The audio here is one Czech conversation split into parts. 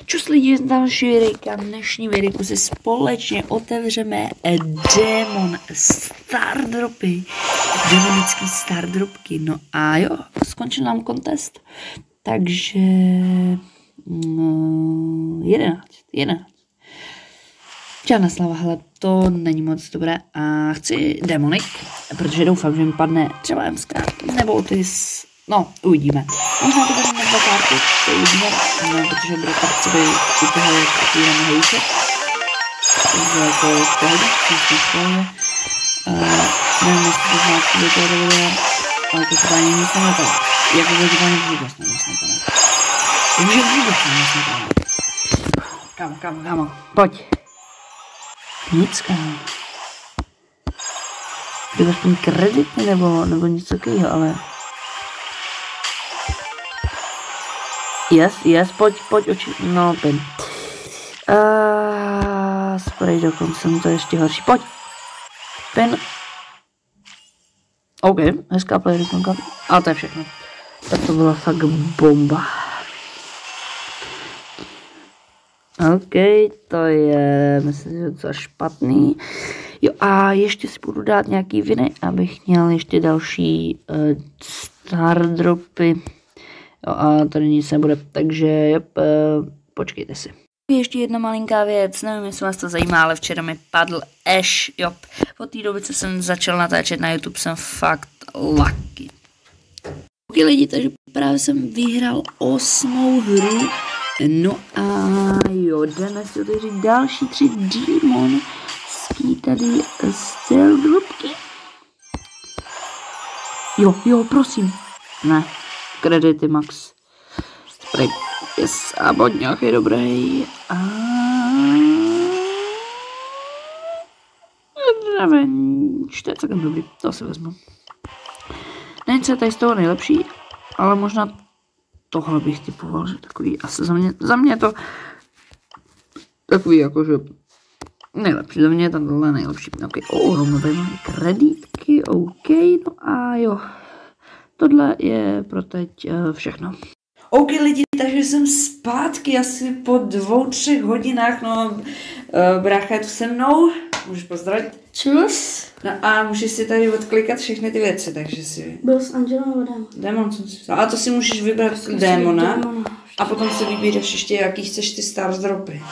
Čus lidi, další videjka, v dnešní videjku si společně otevřeme Demon Stardropy, demonický Stardropky, no a jo, skončil nám kontest, takže 11. Žádná slava, hele, to není moc dobré a chci Demonik, protože doufám, že mi padne třeba MSK nebo Otis. No, uvidíme. Možná to bude na 2 karty, to uvidíme, no, protože bude tak chci být u toho, jak otvírám hejček. Takže jako v pohodě, jsem v pohodě. Nevím, jestli to znáčku do toho videa, ale to třeba ani nic nenapadá. Jako to třeba ani vůbec nic nenapadá. Takže vůbec nic nenapadá. Kámo, pojď. Nic, kámo. Je to aspoň kredity nebo něco takového, ale... Yes, pojď oči, no pin. Spray dokonce, to je ještě horší, pojď. Pin. OK, hezká play dokonka, a to je všechno. Tak to byla fakt bomba. OK, to je, myslím, že docela špatný. Jo, a ještě si budu dát nějaký viny, abych měl ještě další Stardropy. Jo, a tady nic nebude, takže jop, počkejte si. Ještě jedna malinká věc, nevím, jestli vás to zajímá, ale včera mi padl Ash, jop. Od té doby, co jsem začal natáčet na YouTube, jsem fakt lucky. Ok lidi, takže právě jsem vyhrál 8. hru, no a jo, jdeme si otevřít další 3 demonský tady Stardropky. Jo, prosím, ne. Kredity max. Spray. Yes. A bod nějaký dobrý. A... Revenge. To je celkem dobrý. To si vezmu. Není se tady z toho nejlepší, ale možná tohle bych typoval, že takový asi za mě to takový jakože nejlepší. Za mě je tohle nejlepší. Ok, rovnové máme kreditky. Ok, no a jo. Tohle je pro teď všechno. OK lidi, takže jsem zpátky asi po 2-3 hodinách, no brácha je tu se mnou, můžeš pozdravit. Čus. No a můžeš si tady odklikat všechny ty věci, takže si... Byl s Angelou nebo Démon? Démon jsem si vzal. A to si můžeš vybrat Démona a potom si vybíráš ještě jaký chceš ty Stardropy.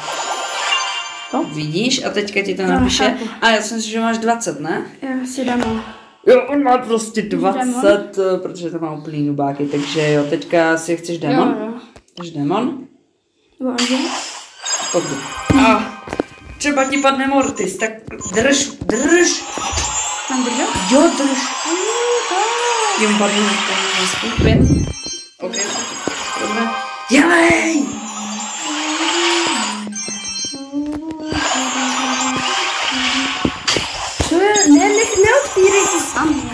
To? Vidíš a teďka ti to napíše. A já si myslím, že máš 20, ne? Já si Démon. Jo, on má prostě 20, protože to má úplný nubáky, takže jo, teďka si chceš Démon? Jo. Chceš Démon? Nebo Angel? Pojď. A třeba ti padne Mortis, tak drž. Mám držet? Jo, drž. Jim padne na skupin. OK, dobré. Dělej! Neotvírej to sám.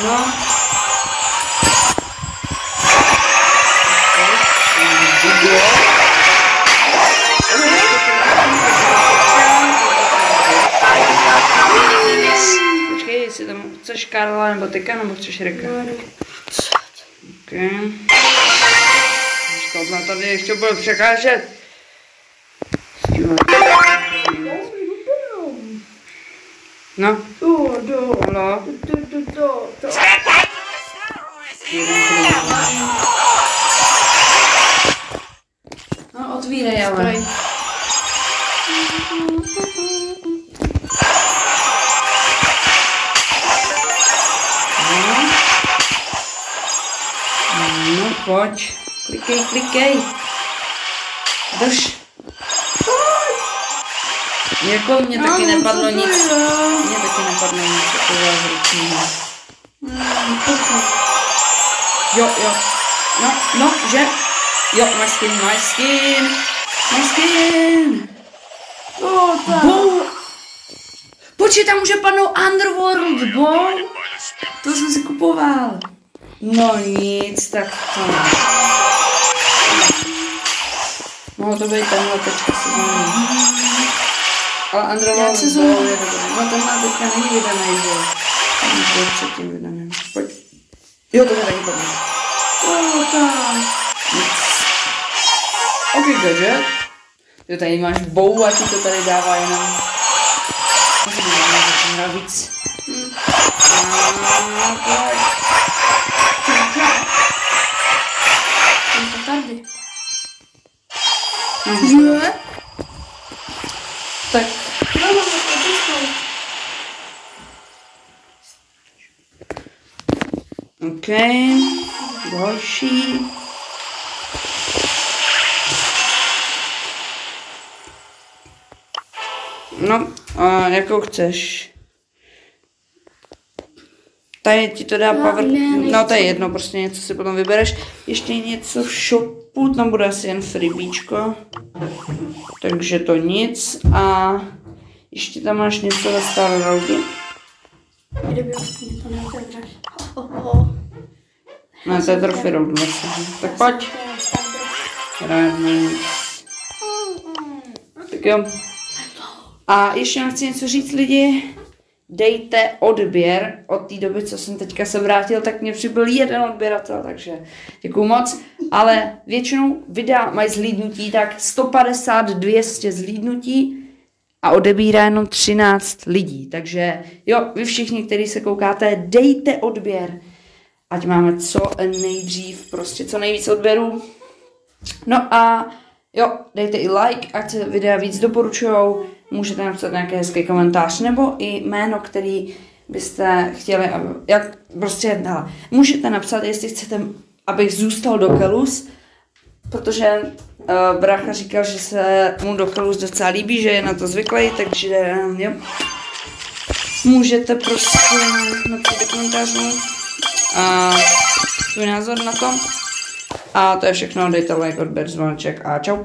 No. Počkej, jestli tam chceš Karla nebo Tyka, nebo chceš Reka? OK. Tohle tady ještě bude překážet. No. Halo. No, otvírej, ale. No, pojď. Klikej. Drž. Jako mě taky nepadlo nic. Mně taky nepadlo nic takového zručného. Jo. No, že? Jo, máš skin. Počkej, tam může padnout Underworld, to jsem si kupoval. No nic, tak to ne. Mohlo to být tenhle teďka se změní. Ale Underworld je dobrý. No tenhle teďka není vydaný, že? To je předtím vydaný. Pojď. Jo, to je taky padne. Nic. nejde, že? Ty tady máš bow a ti to tady dává jenom. Možná víc. Tady. Ne? Tak. OK. Další. No, a jakou chceš? Tady ti to dá power. No to je jedno, prostě něco si potom vybereš. Ještě něco v shopu, tam bude asi jen freebíčko. Takže to nic. A ještě tam máš něco ve Star Roadu. Kdyby aspoň to neotevřeš. No to je Trophy Road vlastně. Tak pojď. Tak jo. A ještě vám chci něco říct, lidi. Dejte odběr. Od té doby, co jsem teďka se vrátil, tak mě přibyl jeden odběratel, takže děkuju moc. Ale většinou videa mají zhlídnutí, tak 150-200 zhlídnutí a odebírá jenom 13 lidí. Takže jo, vy všichni, kteří se koukáte, dejte odběr. Ať máme co nejdřív, prostě co nejvíc odběrů. No a jo, dejte i like, ať se videa víc doporučujou. Můžete napsat nějaký hezký komentář nebo i jméno, který byste chtěli, jak prostě dala. Můžete napsat, jestli chcete, abych zůstal do Kelus, protože brácha říkal, že se mu do Kelus docela líbí, že je na to zvyklý, takže jo. Můžete prostě napsat do komentářů svůj názor na to. A to je všechno, dejte like, odběr, zvoneček a čau.